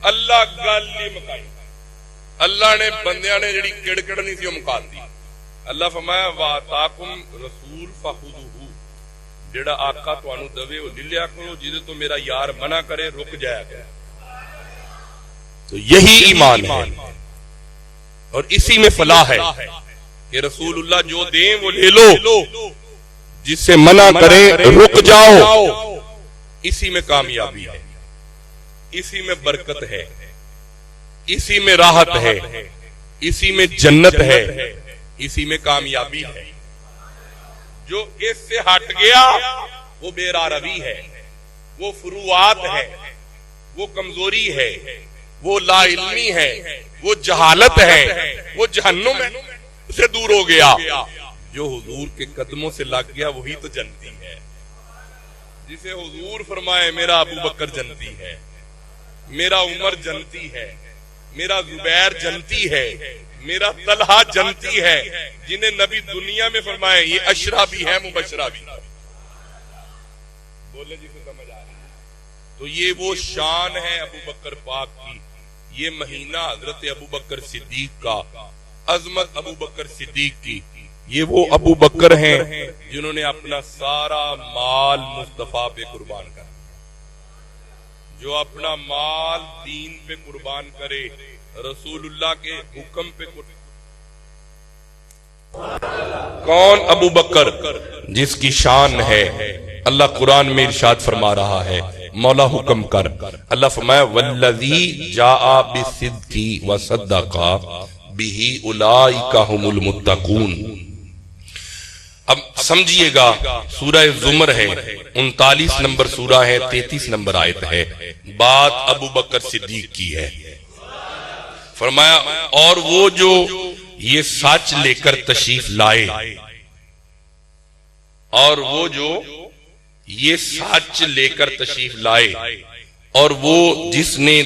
اللہ گل نہیں مکائی، اللہ نے بندیاں نے جڑی کڑکڑ نہیں تھی وہ مکا دی۔ اللہ فرمایا وَآتَاكُمْ رَسُولٌ فَخُذُوهُ، جڑا آقا تانوں دوے او لے لیا کرو، جدے تو میرا یار منع کرے رک جایا کرو۔ تو یہی ایمان ہے اور اسی میں فلاح ہے کہ رسول اللہ جو دیں وہ لے لو، جس سے منع کرے رک جاؤ، اسی میں کامیابی ہے، اسی میں برکت ہے، اسی میں راحت ہے، اسی میں جنت ہے، اسی میں کامیابی ہے۔ جو اس سے ہٹ گیا وہ بے راروی ہے، وہ فروعات ہے، وہ کمزوری ہے، وہ لا علمی ہے، وہ جہالت ہے، وہ جہنم ہے، سے دور ہو گیا۔ جو حضور کے قدموں سے لگ گیا وہی تو جنتی ہے، جسے حضور فرمائے میرا ابو بکر جنتی ہے، میرا عمر جنتی ہے، میرا زبیر جنتی ہے، میرا طلحہ جنتی ہے، جنہیں نبی دنیا میں فرمائے یہ اشرا بھی ہے مبشرہ بھی۔ بولے جسے سمجھ آ رہی ہے؟ تو یہ وہ شان ہے ابو بکر پاک کی، یہ مہینہ حضرت ابو بکر صدیق کا، عظمت ابو بکر صدیق کی۔ یہ وہ ابو بکر ہیں جنہوں نے اپنا سارا مال مصطفیٰ پہ قربان کر، جو اپنا مال دین پہ قربان کرے، رسول اللہ کے حکم پہ قربان۔ کون ابو بکر؟ جس کی شان ہے اللہ قرآن میں ارشاد فرما رہا ہے، مولا حکم کر، اللہ فرمایا والذی جاء بالصدق وصدق بہ اولئک ھم المتقون۔ اب سمجھئے گا، سورہ زمر ہے، 39 نمبر سورہ ہے، 33 نمبر آیت ہے، بات ابو بکر صدیق کی ہے۔ فرمایا اور وہ جو یہ سچ لے کر تشریف لائے، اور وہ جو یہ سچ لے کر تشریف لائے، اور وہ جس نے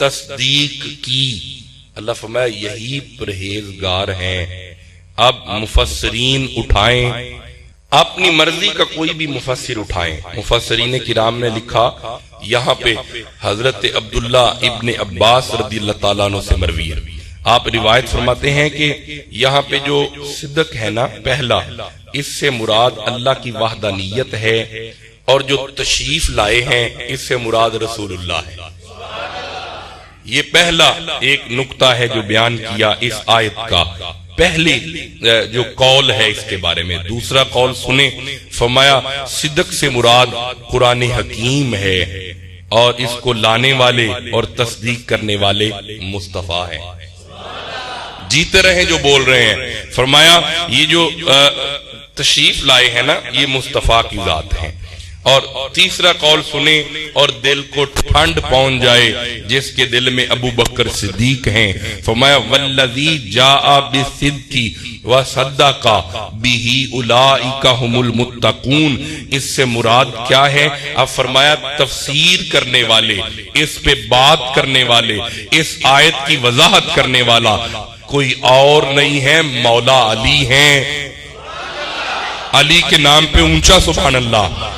تصدیق کی، اللہ فرمایا یہی پرہیزگار ہیں۔ اب مفسرین اٹھائیں، اپنی مرضی کا کوئی بھی مفسر اٹھائیں۔ مفسرین کرام نے لکھا، یہاں پہ حضرت عبداللہ ابن عباس رضی اللہ تعالیٰ عنہ سے مروی ہے، آپ روایت فرماتے ہیں کہ یہاں پہ جو صدق ہے نا پہلا، اس سے مراد اللہ کی وحدانیت ہے، اور جو تشریف لائے ہیں اس سے مراد رسول اللہ ہے۔ یہ پہلا ایک نقطہ ہے جو بیان کیا اس آیت کا، پہلی جو قول ہے اس کے بارے میں۔ دوسرا قول سنیں، فرمایا صدق سے مراد قرآن حکیم ہے، اور اس کو لانے والے اور تصدیق کرنے والے مصطفیٰ ہیں۔ جیتے رہیں جو بول رہے ہیں، فرمایا یہ جو تشریف لائے ہیں نا یہ مصطفیٰ کی ذات ہیں۔ اور تیسرا قول سنیں اور دل کو ٹھنڈ پہنچ جائے جس کے دل میں ابو بکر صدیق ہیں، فرمایا والذی جاء بالصدق وصدق بہ اولئک ھم المتقون۔ اس سے مراد کیا ہے؟ اب فرمایا تفسیر کرنے والے، اس پہ بات کرنے والے، اس آیت کی وضاحت کرنے والا کوئی اور نہیں ہے، مولا علی ہیں۔ علی کے نام پہ اونچا سبحان اللہ۔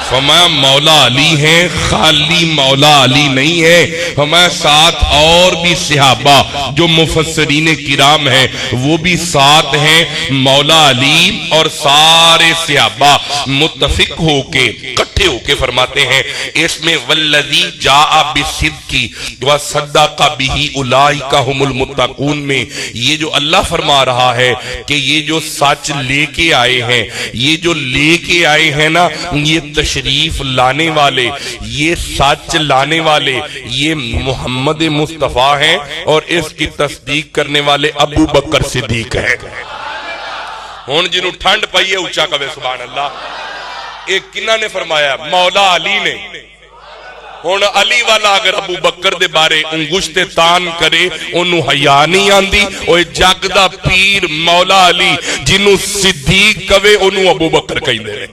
فرمایا مولا علی ہیں، خالی مولا علی نہیں ہے، فرمایا ساتھ اور بھی صحابہ جو مفسرین کرام ہیں وہ بھی ساتھ ہیں۔ مولا علی اور سارے صحابہ متفق ہو کے اکٹھے ہو کے فرماتے ہیں اس میں والذی جاء بالصدق وصدق بہ اولئک ھم المتقون میں یہ جو اللہ فرما رہا ہے کہ یہ جو سچ لے کے آئے ہیں، یہ جو لے کے آئے ہیں نا، یہ تشریف لانے والے، یہ سچ لانے والے، یہ محمد مصطفیٰ ہیں، اور اس کی تصدیق کرنے والے ابو بکر صدیق ہیں۔ ہون جنہوں ٹھنڈ پائیے اونچا کبے سبحان اللہ۔ ایک کنہ نے فرمایا؟ مولا علی نے۔ ہون علی والا اگر ابو بکر دے بارے انگشت تان کرے انہوں حیا نہیں آندی، اوہ جگ دا پیر مولا علی جنہوں صدیق کبے انہوں ابو بکر کہیں دے رہے،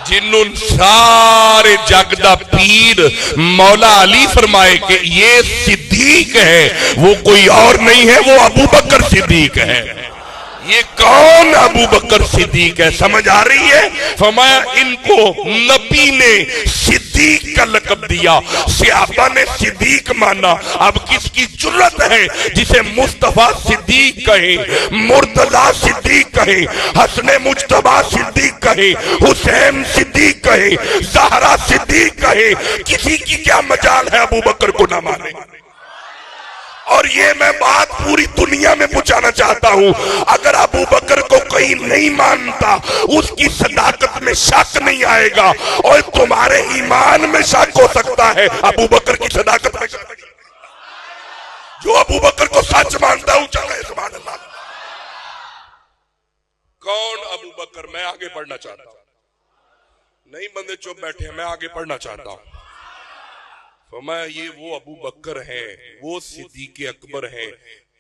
جنہوں سارے جگ دا پیر مولا علی فرمائے کہ یہ صدیق ہے، وہ کوئی اور نہیں ہے، وہ ابو بکر صدیق ہے۔ یہ کون ابو بکر صدیق ہے؟ سمجھ آ رہی ہے؟ فرمایا ان کو نبی نے صدیق صدیق کا لقب دیا، صحابہ نے صدیق مانا۔ اب کس کی جرت ہے جسے مصطفیٰ صدیق کہیں، مرتضی صدیق کہیں، حسن مجتبی صدیق کہیں، حسین صدیق کہیں، زہرا صدیق کہیں؟ کسی کی کیا مجال ہے ابو بکر کو نہ مانے؟ اور یہ میں بات پوری دنیا میں پہنچانا چاہتا ہوں، اگر ابو بکر کو کوئی نہیں مانتا اس کی صداقت میں شک نہیں آئے گا، اور تمہارے ایمان میں شک ہو سکتا ہے، ابو بکر کی صداقت میں شک نہیں۔ جو ابو بکر کو سچ مانتا ہوں چلے سبحان اللہ۔ کون ابو بکر؟ میں آگے پڑھنا چاہتا ہوں، نہیں بندے چپ بیٹھے ہیں، میں آگے پڑھنا چاہتا ہوں۔ فرمایا یہ وہ ابو بکر ہیں، وہ صدیق اکبر ہیں،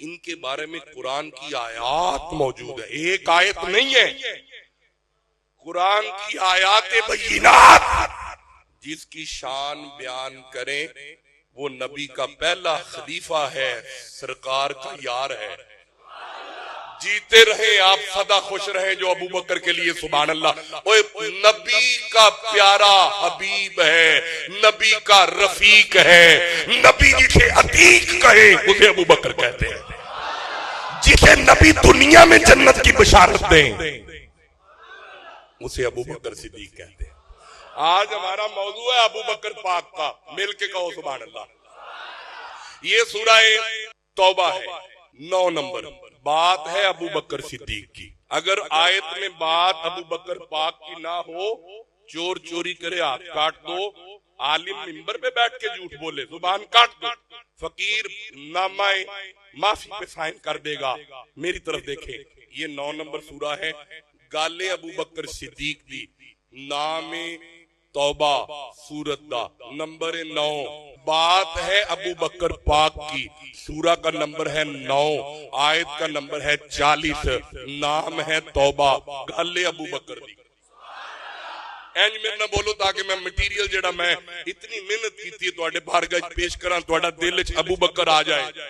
ان کے بارے میں قرآن کی آیات موجود ہے، ایک آیت نہیں ہے، قرآن کی آیات بینات۔ جس کی شان بیان کریں وہ نبی کا پہلا خلیفہ ہے، سرکار کا یار ہے۔ جیتے رہیں آپ، سدا خوش رہیں جو ابو بکر کے لیے سبحان اللہ۔ نبی کا پیارا حبیب ہے، نبی کا رفیق ہے، نبی جسے عتیق کہے اسے ابو بکر کہتے ہیں، جسے نبی دنیا میں جنت کی بشارت دیں اسے ابو بکر صدیق کہتے ہیں۔ آج ہمارا موضوع ہے ابو بکر پاک کا، مل کے کہو سبحان اللہ۔ یہ سورہ توبہ ہے، 9 نمبر بات ہے ابو بکر صدیق کی۔ اگر آیت میں بات ابو بکر پاک کی نہ ہو، چور چوری کرے ہاتھ کاٹ دو، عالم منبر پہ بیٹھ کے جھوٹ بولے زبان کاٹ دو، فقیر نامہ معافی پہ سائن کر دے گا۔ میری طرف دیکھیں، یہ 9 نمبر سورہ ہے، گالے ابو بکر صدیق دی، نام توبہ سورت دا نمبر 9، بات ہے ابو بکر پاک کی، سورہ کا نمبر ہے 9، آیت کا نمبر ہے 40، نام ہے توبہ، گالے ابو بکر دی۔ اینج میں نہ بولو تاکہ میں مٹیریل جڑا میں اتنی محنت کی تھی تو اڈے بارگاہ پیش کراں، تو اڈا دل چ ابو بکر آ جائے۔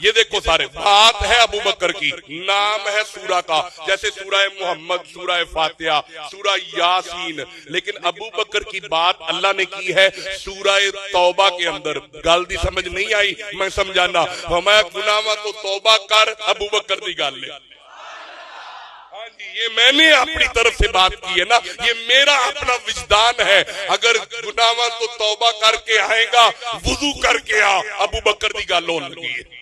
یہ دیکھو سارے، بات ہے ابو بکر کی، نام ہے سورہ کا، جیسے سورہ محمد، سورہ فاتحہ، سورہ یاسین، لیکن ابو بکر کی بات اللہ نے کی ہے سورہ توبہ کے اندر۔ گل دی سمجھ نہیں آئی، میں سمجھانا، ہمیں گناہاں تو توبہ کر، ابو بکر دی گل لے۔ یہ میں نے اپنی طرف سے بات کی ہے نا، یہ میرا اپنا وجدان ہے، اگر گناہاں تو توبہ کر کے آئے گا، وضو کر کے آ، ابو بکر دی گل ہون لگی ہے۔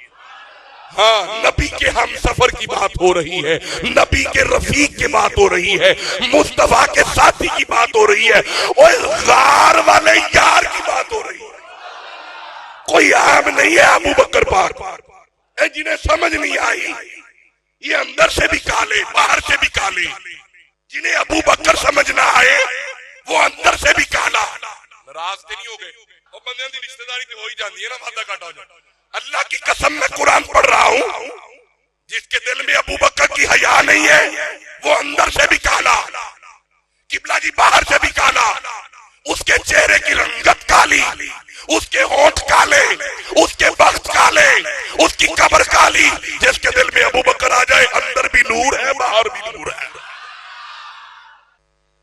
ہاں، نبی کے ہم سفر کی بات ہو رہی ہے، نبی کے رفیق کی بات ہو رہی ہے، مصطفیٰ کے ساتھی کی بات ہو رہی ہے، اور غار والے یار کی بات ہو رہی ہے۔ کوئی عام نہیں ہے ابو بکر پاک، اے جنہیں سمجھ نہیں آئی یہ اندر سے بھی کالے باہر سے بھی کالے، جنہیں ابو بکر سمجھ نہ آئے وہ اندر سے بھی کالا۔ ناراض نہیں ہو گئے، وہ بندیاں دی رشتہ داری تے ہو ہی جاندی ہے نا، وعدہ کاٹا ہو جاتا۔ اللہ کی قسم میں قرآن پڑھ رہا ہوں، جس کے دل میں ابو بکر کی حیا نہیں ہے وہ اندر سے بھی کالا، قبلہ جی باہر سے بھی کالا، اس کے چہرے کی رنگت کالی، اس کے ہونٹ کالے، اس کے بخت کالے، اس کی قبر کالی۔ جس کے دل میں ابو بکر آ جائے اندر بھی نور ہے باہر بھی نور ہے۔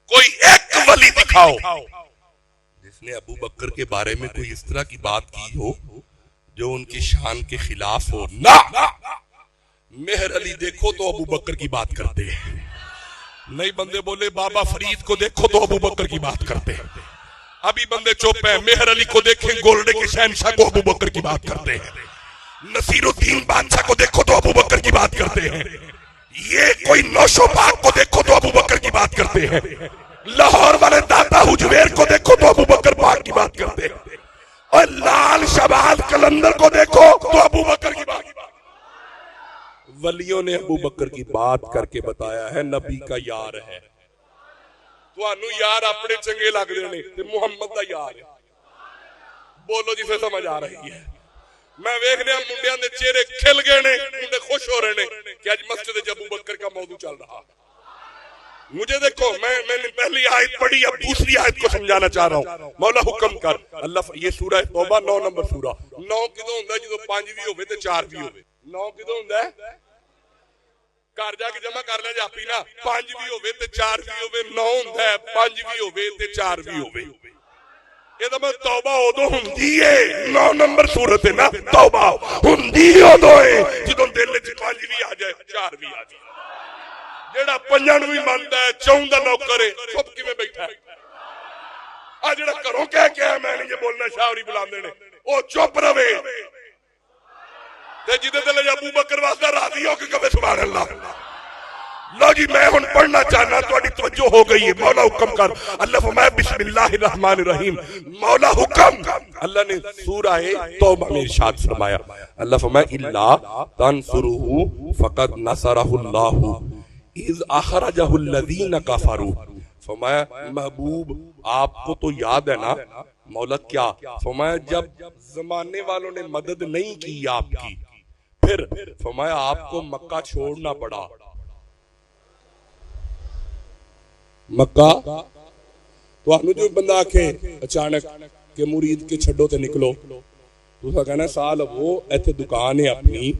کوئی ایک ولی دکھاؤ جس نے ابو بکر کے بارے میں کوئی اس طرح کی بات کی ہو جو ان کی شان کے خلاف ہو۔ نہ، مہر علی دیکھو تو ابو بکر کی بات کرتے ہیں، نئی بندے بولے بابا فرید کو دیکھو تو ابو بکر کی بات کرتے ہیں، ابھی بندے چوپ ہیں، مہر علی کو دیکھیں گولڈے کے شہنشاہ کو ابو بکر کی بات کرتے ہیں، نصیر الدین بادشاہ کو دیکھو تو ابو بکر کی بات کرتے ہیں، یہ کوئی نوشو پاک کو دیکھو تو ابو بکر کی بات کرتے ہیں، لاہور والے داتا حجویر کو دیکھو تو ابو بکر پاک کی بات کرتے ہیں، اور لال شہباز قلندر کو دیکھو تو ابو بکر کی بات۔ ولیوں نے ابو بکر کی بات کر کے بتایا ہے نبی کا یار ہے۔ تو انو یار اپنے چنگے لگ رہے نے تے محمد دا یار ہے، بولو جسے سمجھ آ رہی ہے۔ میں ویکھنے منڈیاں دے چہرے کھل گئے نے، منڈے خوش ہو رہے نے کہ آج مسجد ابو بکر کا موضوع چل رہا۔ مجھے دیکھو، میں نے پہلی آیت پڑھی، اب دوسری آیت کو سمجھانا چاہ رہا ہوں۔ مولا حکم کر، اللہ، یہ سورہ توبہ 9 نمبر سورہ۔ 9 کدوں ہوندا جدوں 5 بھی ہوے تے 4 بھی ہوے۔ 9 کدوں ہوندا ہے؟ گھر جا کے جمع کر لے جاپی نا، 5 بھی ہوے تے 4 بھی ہوے، 9 ہوندا ہے 5 بھی ہوے تے 4 بھی ہوے۔ یہ تو میں توبہ ادو ہوندی ہے 9 نمبر صورت ہے نا توبہ ہوندی ادو ہے جدوں دل وچ 5 بھی آ جائے 4 بھی آ جائے جیڑا 5 نوں بھی مندا ہے 4 دا نوکر ہے چپ کیویں بیٹھا ہے آ جیڑا گھروں کہہ کے میں نہیں یہ بولنا شاوری بلاندے نے او چپ رہے تے جدے دل ابو بکر واسطے راضی ہو کے کہے سبحان اللہ لو جی میں ہن پڑھنا چاہنا تہاڈی توجہ ہو گئی ہے مولا حکم کر اللہ فرمایا بسم اللہ الرحمن الرحیم مولا حکم اللہ نے سورہ توبہ میں ارشاد فرمایا اللہ فرمایا الا تنصروه فقد نصرہ اللہ اذ اخرجہ الذین کفروا فرمایا محبوب آپ کو تو یاد ہے نا مولا کیا فرمایا جب زمانے والوں نے مدد نہیں کی آپ کی پھر فرمایا آپ کو مکہ چھوڑنا پڑا مکہ تو آنو جو بندہ آکھے اچانک کہ مرید کے چھڑوں تے نکلو تو سا کہنا سال وہ ایتھے دکان ہے اپنی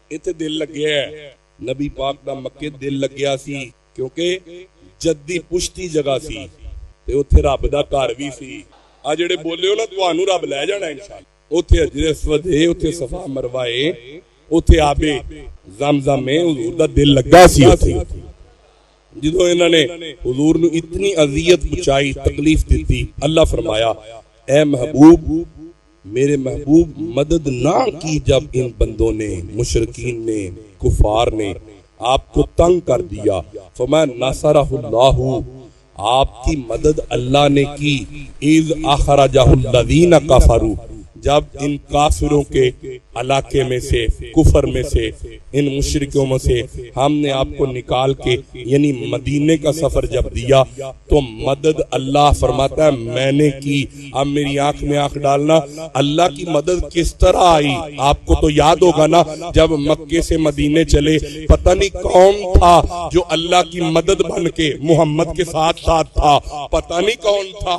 ایتھے دل لگیا ہے نبی پاک دا مکے دل لگیا سی کیونکہ جدی پشتی جگہ سی تے اوتھے رب دا گھر وی سی آ جڑے بولے ہو نا تانوں رب لے جانا انشاءاللہ اوتھے حجر اسود ہے اوتھے صفا مروہ ہے اوتھے آب زمزم میں حضور دا دل لگا سی اوتھے جدو انہوں نے حضور نو اتنی اذیت پہنچائی تکلیف دیتی اللہ فرمایا اے محبوب میرے محبوب مدد نہ کی جب ان بندوں نے مشرکین نے کفار نے آپ کو تنگ کر دیا فرمایا نصرہ اللہ آپ کی مدد اللہ نے کی اذ اخرجہ الذین کفروا جب ان کافروں کے علاقے میں سے کفر میں سے ان مشرکوں میں سے ہم نے آپ کو نکال کے یعنی مدینے کا سفر جب دیا تو مدد اللہ فرماتا ہے میں نے کی اب میری آنکھ میں آنکھ ڈالنا اللہ کی مدد کس طرح آئی آپ کو تو یاد ہوگا نا جب مکے سے مدینے چلے پتہ نہیں کون تھا جو اللہ کی مدد بن کے محمد کے ساتھ ساتھ تھا پتہ نہیں کون تھا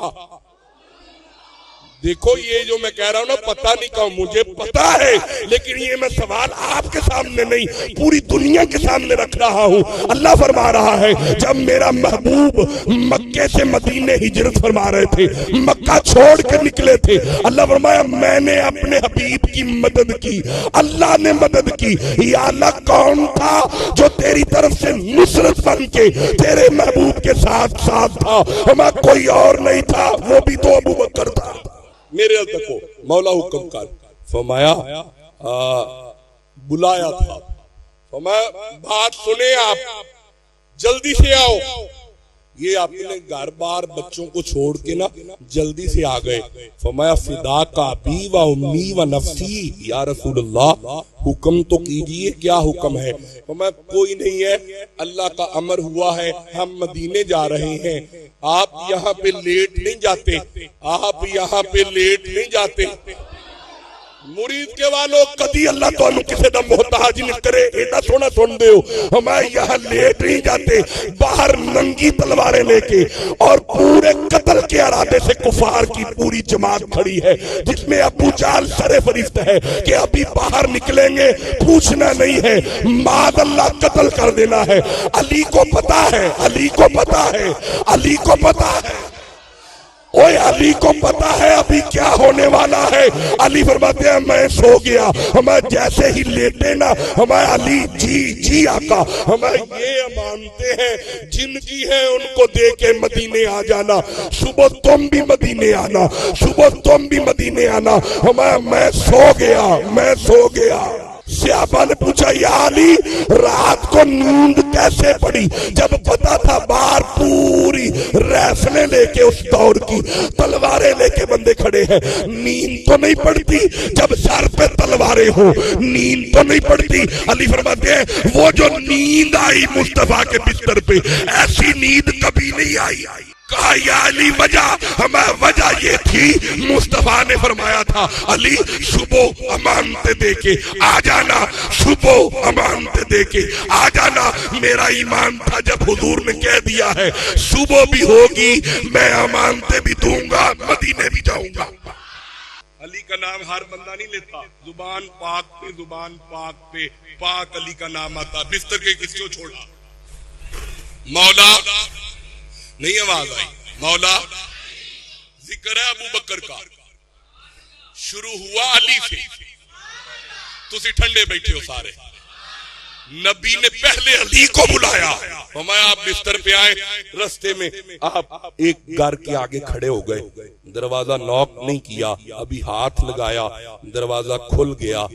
دیکھو یہ جو میں کہہ رہا ہوں نا پتہ نہیں کہوں مجھے پتہ ہے لیکن یہ میں سوال آپ کے سامنے نہیں پوری دنیا کے سامنے رکھ رہا ہوں اللہ فرما رہا ہے جب میرا محبوب مکے سے مدینے ہجرت فرما رہے تھے مکہ چھوڑ کے نکلے تھے اللہ فرمایا میں نے اپنے حبیب کی مدد کی اللہ نے مدد کی یا اللہ کون تھا جو تیری طرف سے نصرت بن کے تیرے محبوب کے ساتھ ساتھ تھا ہمیں کوئی اور نہیں تھا وہ بھی تو ابو بکر تھا میرے تکو مولا حکم کر فرمایا بلایا تھا فرمایا بات سنے آپ جلدی سے آؤ یہ اپنے گھر بار بچوں کو چھوڑ کے نا جلدی سے آ گئے فرمایا فدا کا ابی و امی و نفسی یا رسول اللہ حکم تو کیجئے کیا حکم ہے فرمایا کوئی نہیں ہے اللہ کا امر ہوا ہے ہم مدینے جا رہے ہیں آپ یہاں پہ لیٹ نہیں جاتے آپ یہاں پہ لیٹ نہیں جاتے مرید کے والوں کدی اللہ تو انہوں کسے دا محتاج نہیں کرے ایڈا سونا سن دے ہو ہمیں یہاں لیٹ نہیں جاتے باہر ننگی تلواریں لے کے اور پورے قتل کے ارادے سے کفار کی پوری جماعت کھڑی ہے جس میں ابو جہل سر فریست ہے کہ ابھی باہر نکلیں گے پوچھنا نہیں ہے معاذ اللہ قتل کر دینا ہے علی کو پتا ہے علی کو پتا ہے علی کو پتا ہے اوے علی کو پتا ہے ابھی کیا ہونے والا ہے علی فرماتے ہیں میں سو گیا ہمیں جیسے ہی لیٹے نا ہمیں علی جی آقا ہمیں یہ مانتے ہیں جن کی ہے ان کو دے کے مدینے آ جانا صبح تم بھی مدینے آنا صبح تم بھی مدینے آنا ہمیں میں سو گیا صحابہ نے پوچھا یا علی رات کو نیند کیسے پڑی جب پتا تھا باہر پوری ریفلیں لے کے اس دور کی تلواریں لے کے بندے کھڑے ہیں نیند تو نہیں پڑتی جب سر پہ تلواریں ہو نیند تو نہیں پڑتی علی فرماتے ہیں وہ جو نیند آئی مصطفیٰ کے بستر پہ ایسی نیند کبھی نہیں آئی کہا یا علی وجہ یہ تھی مصطفیٰ نے فرمایا تھا علی صبح امانت دے کے آ جانا صبح امانت دے کے آ جانا میرا ایمان تھا جب حضور نے کہہ دیا ہے صبح بھی ہوگی میں امانتیں بھی دوں گا مدینے بھی جاؤں گا علی کا نام ہر بندہ نہیں لیتا زبان پاک پہ پاک علی کا نام آتا بستر کے کس کو چھوڑا مولا نہیں آواز آئی مولا ذکر ہے ابو بکر کا، شروع ہوا علی سے، تسی ٹھنڈے بیٹھے ہو سارے، نبی نے پہلے علی کو بلایا، فرمایا آپ بستر پہ آئے، رستے میں آپ ایک گھر کے آگے کھڑے ہو گئے، دروازہ نوک نہیں کیا، ابھی ہاتھ لگایا، دروازہ کھل گیا،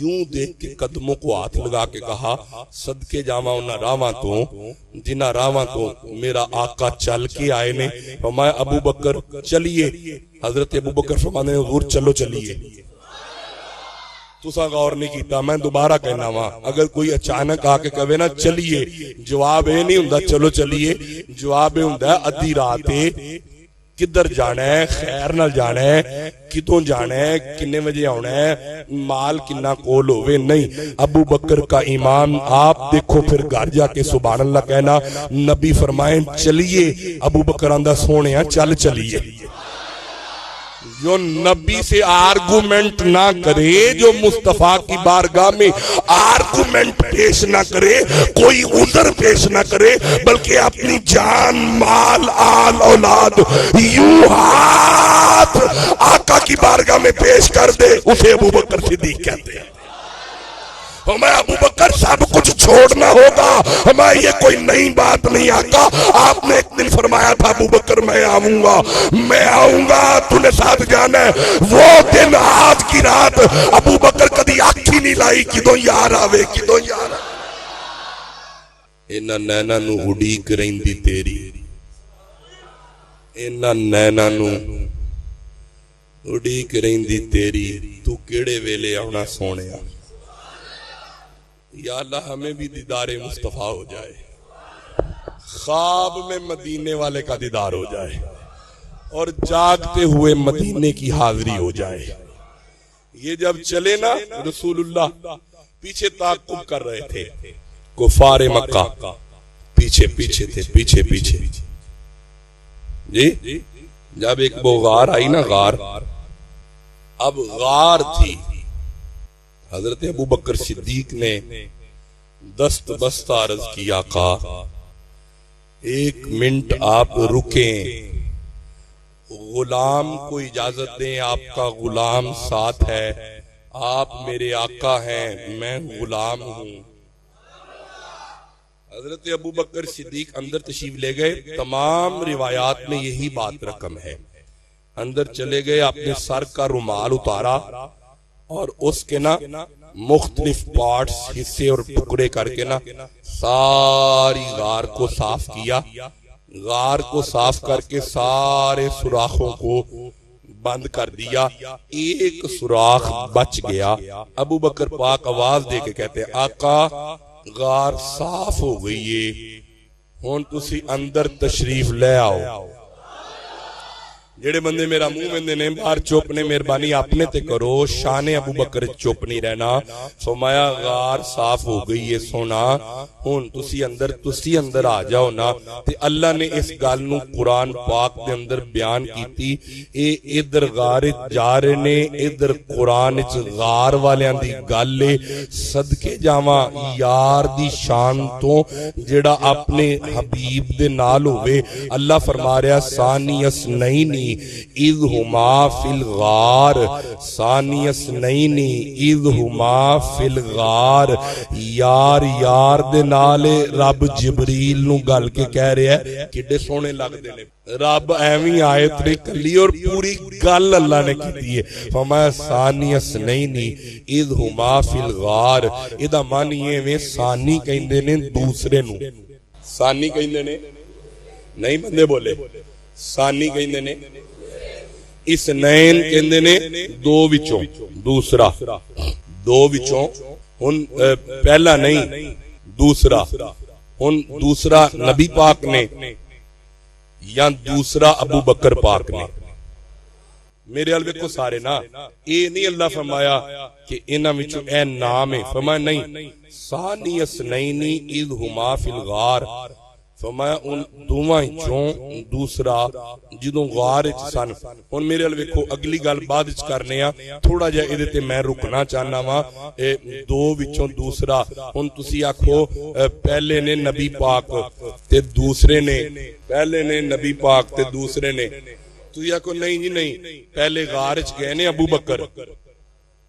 یوں دیکھ کے قدموں کو ہاتھ لگا کے کہا صدقے جاواں انہاں راواں تو جنہاں راواں تو میرا آقا چل کے آئے نے، فرمایا ابو بکر چلیے، حضرت ابو بکر فرمانے حضور چلو چلیے، تسا غور نہیں کیتا، میں دوبارہ کہنا وا، اگر کوئی اچانک آ کے کہے نا چلیے، جواب اے نہیں ہوندا چلو چلیے، جواب اے ہوندا ادھی رات کدھر جانا ہے، خیر نال جانا ہے، کتوں جانا ہے، کنے بجے آنا ہے، مال کنا کول ہوئے، نہیں، ابو بکر کا ایمان آپ دیکھو، پھر گھر جا کے سبحان اللہ کہنا، نبی فرمائیں چلیے، ابو بکر آندہ سونے چل چلیے، جو نبی سے آرگومنٹ نہ کرے، جو مصطفیٰ کی بارگاہ میں آرگومنٹ پیش نہ کرے، کوئی عذر پیش نہ کرے، بلکہ اپنی جان مال آل اولاد یوں ہاتھ آقا کی بارگاہ میں پیش کر دے، اسے ابو بکر صدیق کہتے ہیں۔ ہمیں ابو بکر سب کچھ چھوڑنا ہوگا، ہمیں یہ کوئی نئی بات نہیں، آقا آپ نے ایک دن فرمایا تھا ابو بکر میں آؤں گا تو نے ساتھ جانا ہے، وہ دن آج کی رات ابو بکر کدی آنکھی نہیں لائی، کدوں یار آوے کدوں یار آوے، اینا نینا نو اڑیک رہندی تیری، اینا نینا نو اڑیک رہندی تیری، تو کیڑے ویلے آنا سونے آ، یا اللہ ہمیں بھی دیدار مصطفیٰ ہو جائے، خواب میں مدینے والے کا دیدار ہو جائے، اور جاگتے ہوئے مدینے کی حاضری ہو جائے۔ یہ جب چلے نا رسول اللہ پیچھے تعاقب کر رہے تھے، کفار مکہ پیچھے پیچھے تھے، پیچھے پیچھے، جی جب ایک وہ غار آئی نا، غار اب غار تھی، حضرت ابو بکر صدیق نے دست بستہ عرض کی آقا ایک منٹ آپ رکیں، غلام کو اجازت دیں، آپ کا غلام ساتھ ہے، آپ میرے آقا ہیں، میں غلام ہوں۔ حضرت ابو بکر صدیق اندر تشریف لے گئے، تمام روایات میں یہی بات رقم ہے، اندر چلے گئے، اپنے سر کا رومال اتارا اور اس کے نا مختلف پارٹس حصے اور ٹکڑے کر کے نا ساری غار کو صاف کیا، غار کو صاف کر کے سارے سوراخوں کو بند کر دیا، ایک سوراخ بچ گیا۔ ابو بکر پاک آواز دے کے کہتے ہیں آقا غار صاف ہو گئی ہے، ہن تسی اندر تشریف لے آؤ۔ جڑے بندے میرا منہ میں نے باہر چپ نے، مہربانی اپنے تے کرو، شان ابو بکر چپ نہیں رہنا، فرمایا غار صاف ہو گئی ہے سونا، ہن تسی اندر آ جاؤ نا، تے اللہ نے اس گل نو قرآن پاک دے اندر بیان کیتی، اے ادھر غار جا رہے نے، ادھر قرآن وچ غار والیاں دی گل ہے، صدقے جاواں یار دی شان تو جڑا اپنے حبیب دے نال ہوئے، اللہ فرما رہا ثانی اثنین اذ ہما فی الغار، ثانی اثنین اذ ہما فی الغار، یار یار دے نالے رب جبریل نو گل کے کہہ رہے ہیں، کڈے سونے لگ دے نے، رب ایویں آیت نے کلی اور پوری گل اللہ نے کی ہے، فرمایا ثانی اثنین اذ ہما فی الغار، ادا معنی ایویں ثانی کہندے نے دوسرے نو، ثانی کہندے نے نہیں بندے بولے، ثانی کہندے نے، اثنین کہندے نے دو وچوں، دوسرا دو وچوں، ہن پہلا نہیں دوسرا، ہن دوسرا نبی پاک نے یا دوسرا ابو بکر پاک نے، میرے حال ویکھو سارے نا، اے نہیں اللہ فرمایا کہ انہاں وچوں اے نام ہے، فرمایا نہیں، ثانی اثنین اذ ہما فی الغار، فرمایا ان دوواں چوں دوسرا جدوں غار وچ سن۔ ہن میرے ال ویکھو اگلی گل بعد وچ کرنے آ، تھوڑا جہا ادھے تے میں رکنا چاہنا وا، دو وچوں دوسرا، ہن تسی آکھو پہلے نے نبی پاک تے دوسرے نے، پہلے نے نبی پاک تے دوسرے نے، تھی آکو نہیں جی نہیں، پہلے غار وچ گئے نے ابو بکر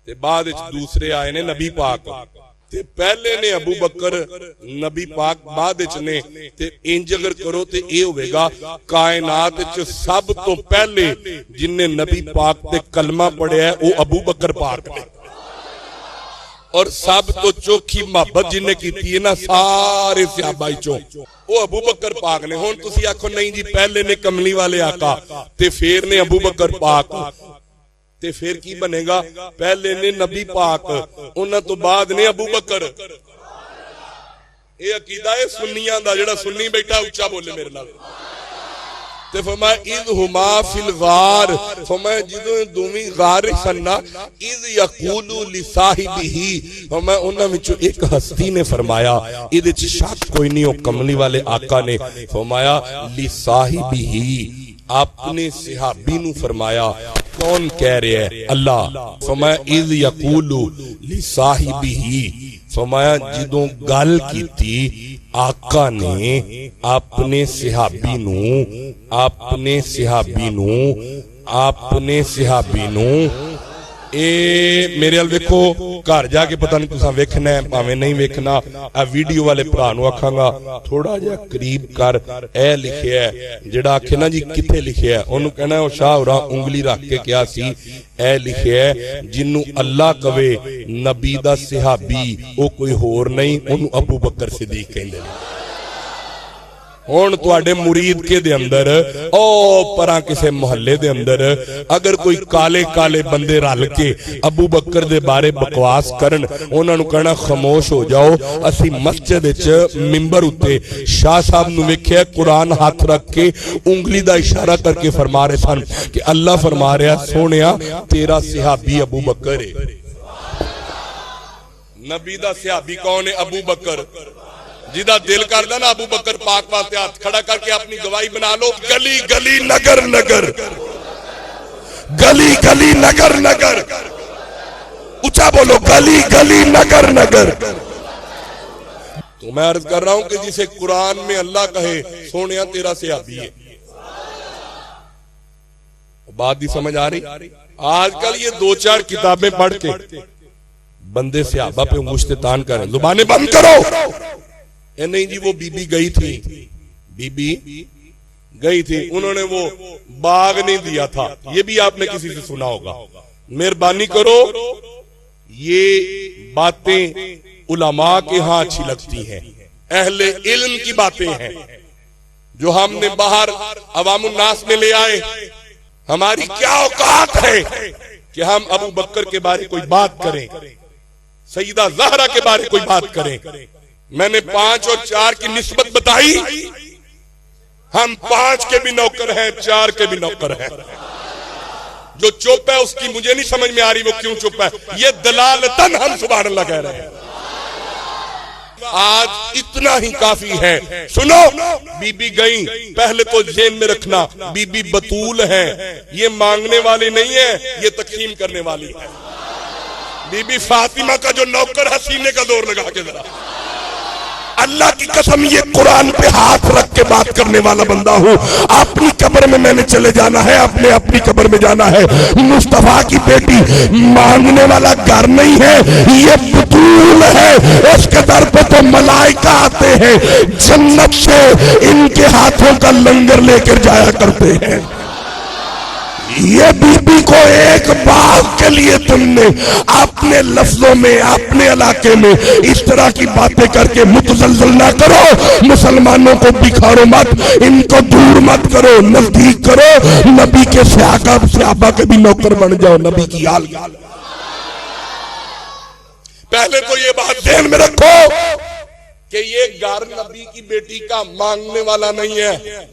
تے بعد وچ دوسرے آئے نے نبی پاک، تے پہلے نے ابو بکر نبی پاک بعد وچ نے، تے انج اگر کرو تے اے ہوئے گا کائنات وچ سب تو پہلے جن نے نبی پاک تے کلمہ پڑھیا ہے وہ ابو بکر پاک نے، اور سب تو چوکھی محبت جن نے کیتی ہے نا سارے صحابہ چوں وہ ابو بکر پاک نے۔ ہن تسی آکھو نہیں جی پہلے نے کملی والے آقا تے پھر نے ابو بکر پاک، تے پھر کی بنے گا؟ پہلے نے نبی پاک انہاں تو بعد نے ابو بکر۔ اے عقیدہ ہے سنیاں دا، جڑا سنی بیٹھا اونچا بولے میرے نال۔ تے فرمایا اذ ہما فی الغار، فرمایا جدوں دوویں غار سننا، اذ یقول لصاحبہ، فرمایا انہاں وچوں ایک ہستی نے فرمایا، ادھے وچ شک کوئی نہیں، او کملی والے آقا نے فرمایا لصاحبہ، اپنے صحابی نو فرمایا، کون کہہ رہے ہیں؟ اللہ۔ فرمایا اذ یقول لصاحبہ، فرمایا جدوں گل کیتی آقا نے اپنے صحابی نو اے میرے ال ویکھو، گھر جا کے پتہ نہیں تساں ویکھنا ہے پاویں نہیں ویکھنا، اے ویڈیو والے بھرا نو آکھاں گا تھوڑا جہا قریب کر، اے لکھیا ہے جڑا آکھے نا جی کتھے لکھیا ہے اونوں کہنا ہے او شاہ ہوراں انگلی رکھ کے کیا سی، اے لکھیا ہے جنوں اللہ کہے نبی دا صحابی او کوئی ہور نہیں، اونوں ابو بکر صدیق کہندے نے۔ ہون تواڈے مرید کے دے اندر او پراں کسے محلے دے اندر اگر کوئی کالے کالے بندے رل کے ابو بکر دے بارے بکواس کرن، انہاں نو کہنا خاموش ہو جاؤ۔ اسی مسجد وچ منبر اُتے شاہ صاحب نو ویکھیا قرآن ہاتھ رکھ کے انگلی دا اشارہ کر کے فرما رہے سن کہ اللہ فرما رہا سونیا تیرا صحابی ابو بکر ہے۔ نبی دا صحابی کون ہے؟ ابو بکر۔ جیدہ دل کردہ نا ابو بکر پاک واسطے ہاتھ کھڑا کر کے اپنی گواہی بنا لو، گلی گلی نگر نگر، گلی گلی نگر نگر، اونچا بولو گلی گلی نگر نگر۔ تو میں عرض کر رہا ہوں کہ جسے قرآن میں اللہ کہے سونیا تیرا صحابی ہے، بات دی سمجھ آ رہی؟ آج کل یہ دو چار کتابیں پڑھ کے بندے صحابہ پہ انگشت تان کریں، زبانیں بند کرو۔ اے نہیں جی وہ بی بی گئی تھی، بی بی گئی تھی، انہوں نے وہ باغ نہیں دیا تھا، یہ بھی آپ نے کسی سے سنا ہوگا۔ مہربانی کرو، یہ باتیں علماء کے ہاں اچھی لگتی ہیں، اہل علم کی باتیں ہیں جو ہم نے باہر عوام الناس میں لے آئے۔ ہماری کیا اوقات ہے کہ ہم ابو بکر کے بارے کوئی بات کریں، سیدہ زہرا کے بارے کوئی بات کریں۔ میں نے 5 اور 4 کی نسبت بتائی، ہم 5 کے بھی نوکر ہیں، 4 کے بھی نوکر ہیں۔ جو چپ ہے اس کی مجھے نہیں سمجھ میں آ رہی وہ کیوں چپ ہے، یہ دلالتاً ہم سبحان اللہ کہہ رہے ہیں۔ آج اتنا ہی کافی ہے۔ سنو، بی بی گئیں، پہلے تو ذہن میں رکھنا بی بی بطول ہے، یہ مانگنے والی نہیں ہے، یہ تقسیم کرنے والی ہے۔ بی بی فاطمہ کا جو نوکر ہے سینے کا دور لگا کے ذرا، اللہ کی قسم یہ قرآن پہ ہاتھ رکھ کے بات کرنے والا بندہ ہوں۔ اپنی قبر میں نے چلے جانا ہے، اپنی قبر میں جانا ہے۔ مصطفیٰ کی بیٹی مانگنے والا گھر نہیں ہے، یہ بطول ہے۔ اس کے در پہ تو ملائکہ آتے ہیں، جنت سے ان کے ہاتھوں کا لنگر لے کر جایا کرتے ہیں۔ یہ بی بی کو ایک باغ کے لیے تم نے اپنے لفظوں میں اپنے علاقے میں اس طرح کی باتیں کر کے متزلزل نہ کرو۔ مسلمانوں کو بکھارو مت، ان کو دور مت کرو، نزدیک کرو۔ نبی کے صحابہ کے بھی نوکر بن جاؤ، نبی کی آل۔ پہلے تو یہ بات ذہن میں رکھو کہ یہ گھر نبی کی بیٹی کا مانگنے والا نہیں ہے۔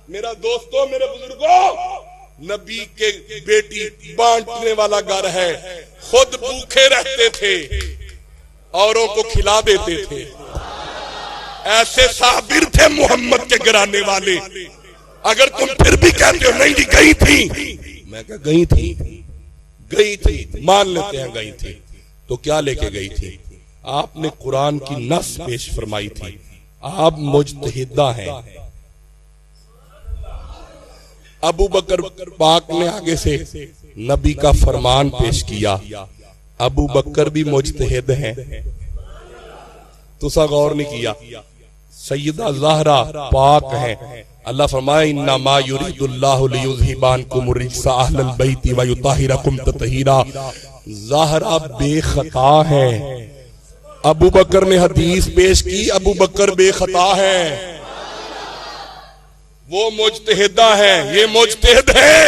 میرا دوستو، میرے بزرگوں، نبی کے بیٹی بانٹنے والا گھر ہے۔ خود بھوکے رہتے تھے، اوروں کو کھلا دیتے تھے۔ ایسے صابر تھے محمد کے گرانے والے۔ اگر تم پھر بھی کہتے ہو نہیں جی گئی تھی، میں کہا گئی تھی، مان لیتے ہیں گئی تھی، تو کیا لے کے گئی تھی؟ آپ نے قرآن کی نص پیش فرمائی تھی۔ آپ مجتہدہ ہیں، ابو بکر پاک نے آگے سے نبی کا فرمان پیش کیا. ابو بکر بھی مجتہد ہیں, تو سا غور نہیں کیا. سیدہ زہرا پاک ہیں, اللہ فرمائے انما یرید اللہ لیذھب عنکم الرجس اہل البیت ویطہرکم تطہیرا. زہرا بے خطا ہے. ابو بکر نے حدیث پیش کی, ابو بکر بے خطا ہے, وہ مجتہدہ ہے, یہ مجتہد ہے,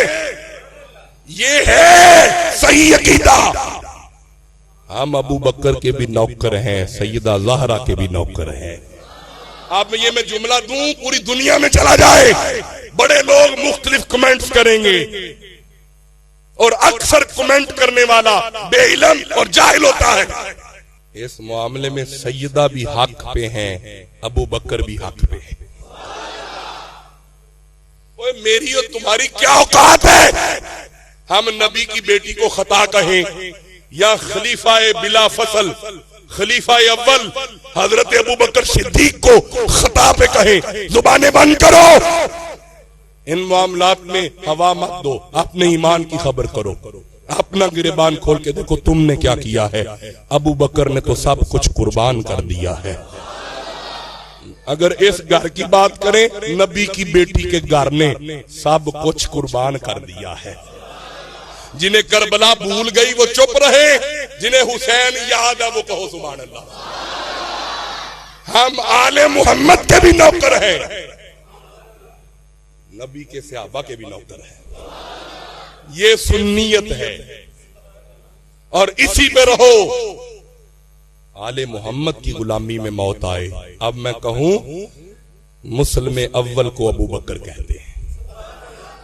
یہ ہے صحیح عقیدہ. ہم ابو بکر کے بھی نوکر ہیں, سیدہ زہرا کے بھی نوکر ہیں. اب یہ میں جملہ دوں پوری دنیا میں چلا جائے, بڑے لوگ مختلف کمنٹس کریں گے, اور اکثر کمنٹ کرنے والا بے علم اور جاہل ہوتا ہے. اس معاملے میں سیدہ بھی حق پہ ہیں, ابو بکر بھی حق پہ ہیں. میری اور تمہاری کیا اوقات ہے ہم نبی کی بیٹی کو خطا کہیں, یا خلیفہ بلا فصل خلیفہ اول حضرت ابو بکر صدیق کو خطا پہ کہیں. زبانیں بند کرو, ان معاملات میں ہوا مت دو, اپنے ایمان کی خبر کرو, اپنا گریبان کھول کے دیکھو تم نے کیا کیا ہے. ابو بکر نے تو سب کچھ قربان کر دیا ہے. اگر اس گھر کی بات کریں, نبی کی بیٹی کے گھر نے سب کچھ قربان کر دیا ہے. جنہیں کربلا بھول گئی وہ چپ رہے, جنہیں حسین یاد ہے وہ کہو سبحان اللہ. ہم آل محمد کے بھی نوکر ہیں, نبی کے صحابہ کے بھی نوکر ہیں. یہ سنیت ہے, اور اسی پہ رہو. آل محمد کی غلامی میں موت آئے. اب میں کہوں مسلم اول کو ابو بکر کہتے ہیں,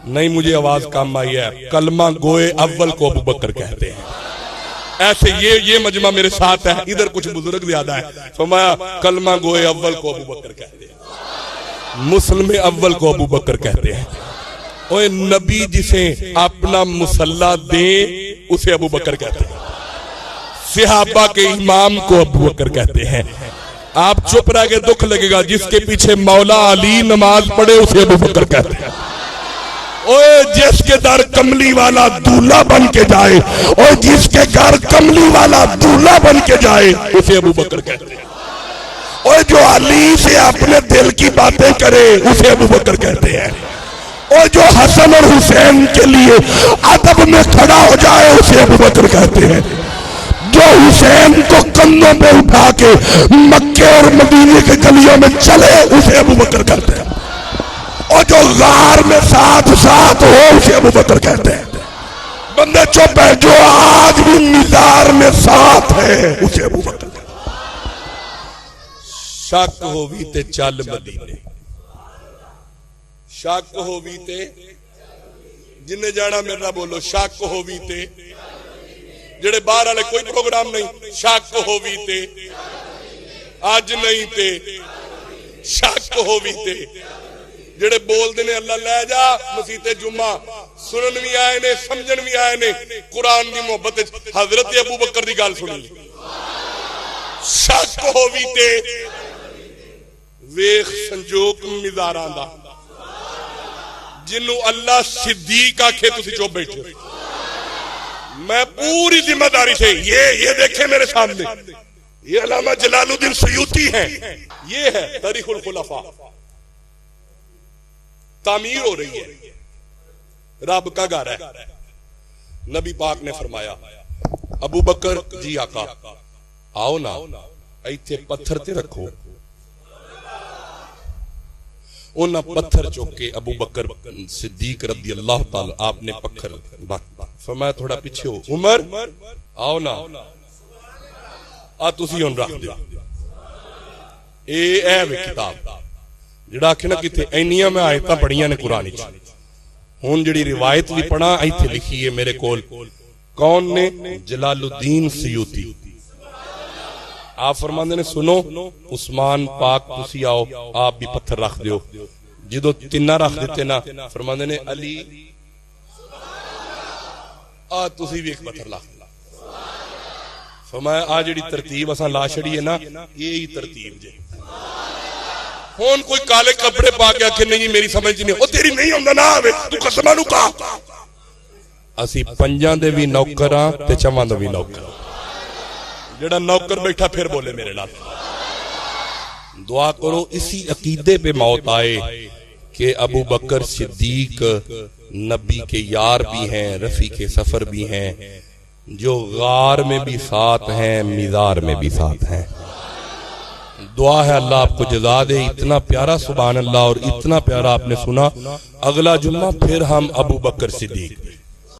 نہیں مجھے آواز کم آئی ہے, کلمہ گوئے اول کو ابو بکر کہتے ہیں. ایسے یہ مجمع میرے ساتھ ہے, ادھر کچھ بزرگ زیادہ ہے, فرمایا کلمہ گوئے اول کو ابو بکر کہتے ہیں, مسلم اول کو ابو بکر کہتے ہیں. اوے نبی جسے اپنا مسلح دے اسے ابو بکر کہتے ہیں, صحابہ کے امام کو ابو بکر کہتے ہیں. آپ چپ رہ کے دکھ لگے گا, جس کے پیچھے مولا علی نماز پڑھے اسے ابو بکر کہتے ہیں. اوے جس کے در کملی والا دولہا بن کے جائے, اور جس کے گھر کملی والا دولہا بن کے جائے اسے ابو بکر کہتے ہیں. اور جو علی سے اپنے دل کی باتیں کرے اسے ابو بکر کہتے ہیں. اور جو حسن اور حسین کے لیے ادب میں کھڑا ہو جائے اسے ابو بکر کہتے ہیں. جو حسین کو کندھوں پہ اٹھا کے مکے اور مدینے کے گلیوں میں چلے اسے ابو بکر کہتے ہیں. اور جو غار میں ساتھ ساتھ ہو اسے ابو بکر کہتے ہیں. بندے چپ ہے, جو آج بھی مزار میں ساتھ ہے اسے ابو بکر کہتے ہیں. شک ہووی تے چل مدینے, شک ہووی تے, جنہیں جانا میرا بولو, شک ہووی تے, جڑے باہر والے کوئی پروگرام نہیں, شک ہووی تے, اج نہیں تے, شک ہووی تے, جڑے بول دینے اللہ لے جا مسیتے جمعہ, سنن بھی آئے نے سمجھن بھی آئے نے, قرآن دی محبت حضرت ابو بکر دی گال سنی. شک ہووی تے, ویخ سنجوک مزاران دا, جنہوں اللہ صدیق آکھے تسی چوب بیٹھے. میں پوری ذمہ داری سے, یہ دیکھیں میرے سامنے, یہ علامہ جلال الدین سیوطی ہیں, یہ ہے تاریخ الخلفاء, تعمیر ہو رہی ہے, رب کا گھر ہے. نبی پاک نے فرمایا ابو بکر جی آقا آؤ نا, ایتھے پتھر تے رکھو. انہاں پتھر چوکے ابو بکر صدیق رضی اللہ تعالی آپ نے پکھر فرمایا تھوڑا پیچھے ہو, عمر آؤ نا, تسی ہن رکھ دیو. اے وے کتاب جڑا آکھنا کتے اینیاں میں آیتاں پڑھیاں نے قرآن وچ, ہن جڑی روایت بھی پڑھا ایتھے لکھی ہے میرے کول. کون نے؟ جلال الدین سیوطی. آپ فرماندے نے سنو, عثمان پاک تسی آؤ, آپ بھی پتھر رکھ دیو. جدو تینہ رکھ دیتے نا, فرماندے نے علی تسی بھی ایک پتھر رکھ دیو. فرمایا آ جڑی ترتیب اساں لا چھڑی ہے نا, یہی ترتیب جے. ہون کوئی کالے کپڑے پا کے کہ نہیں میری سمجھ نہیں او تیری نہیں ہوندا نہ آوے تو قسماں نو کہا اسی پنجاں دے بھی نوکراں تے چواں دے بھی نوکر جڑا نوکر بیٹھا پھر بولے میرے نال دعا کرو اسی عقیدے پہ موت آئے کہ ابو بکر صدیق نبی کے یار بھی ہیں رفیق سفر بھی ہیں جو غار میں بھی ساتھ ہیں مزار میں بھی ساتھ ہیں دعا ہے اللہ آپ کو جزا دے اتنا پیارا سبحان اللہ اور اتنا پیارا آپ نے سنا اگلا جمعہ پھر ہم ابو بکر صدیق